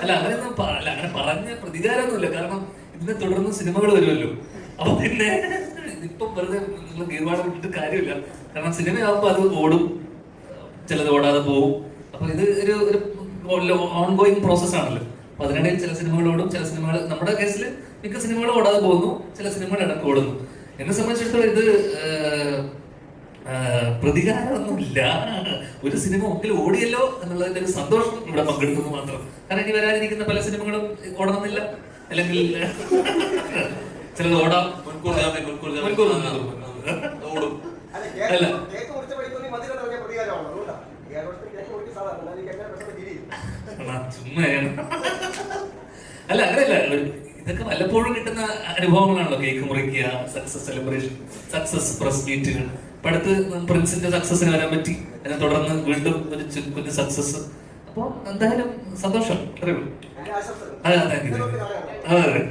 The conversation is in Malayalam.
അല്ല അങ്ങനെയൊന്നും അല്ല, അങ്ങനെ പറഞ്ഞ പ്രതികാരമൊന്നുമില്ല. കാരണം ഇതിനെ തുടർന്ന് സിനിമകൾ വരുമല്ലോ. അപ്പൊ പിന്നെ ഇപ്പം വെറുതെ നിങ്ങൾ ഗീർവാണം വിട്ടിട്ട് കാര്യമില്ല. കാരണം സിനിമയാകുമ്പോൾ അത് ഓടും, ചിലത് ഓടാതെ പോവും. അപ്പൊ ഇത് ഒരു ഓൺഗോയിങ് പ്രോസസ് ആണല്ലോ. അപ്പൊ അതിനിടയിൽ ചില സിനിമകൾ ഓടും, ചില സിനിമകൾ, നമ്മുടെ കേസിൽ മിക്ക സിനിമകളും ഓടാതെ പോകുന്നു, ചില സിനിമകൾ ഇടക്ക് ഓടുന്നു. എന്നെ സംബന്ധിച്ചിടത്തോളം ഇത് പ്രതികാരമൊന്നുമില്ല. ഒരു സിനിമ ഒക്കിൽ ഓടിയല്ലോ എന്നുള്ളതിന്റെ ഒരു സന്തോഷം ഇവിടെ പങ്കെടുക്കുന്നു മാത്രം. കാരണം ഇനി വരാനിരിക്കുന്ന പല സിനിമകളും ഓടണമെന്നില്ല, അല്ലെങ്കിൽ ചിലത് ഓടാം. ഓടും അല്ല ചുമ്മയാണ്. അല്ല അങ്ങനെയല്ല, ഇതൊക്കെ വല്ലപ്പോഴും കിട്ടുന്ന അനുഭവങ്ങളാണല്ലോ. കേക്ക് മുറിക്കുക, സക്സസ് സെലിബ്രേഷൻ, സക്സസ് പ്രസ് മീറ്റുകൾ. ഇപ്പൊ അടുത്ത് പ്രിൻസിന്റെ സക്സസിന് വരാൻ പറ്റി, അതിനെ തുടർന്ന് വീണ്ടും ഒരു കുഞ്ഞ് സക്സസ്. അപ്പൊ എന്തായാലും സന്തോഷം. അത്രേ ഉള്ളൂ. അതെ താങ്ക് യു. അതെ.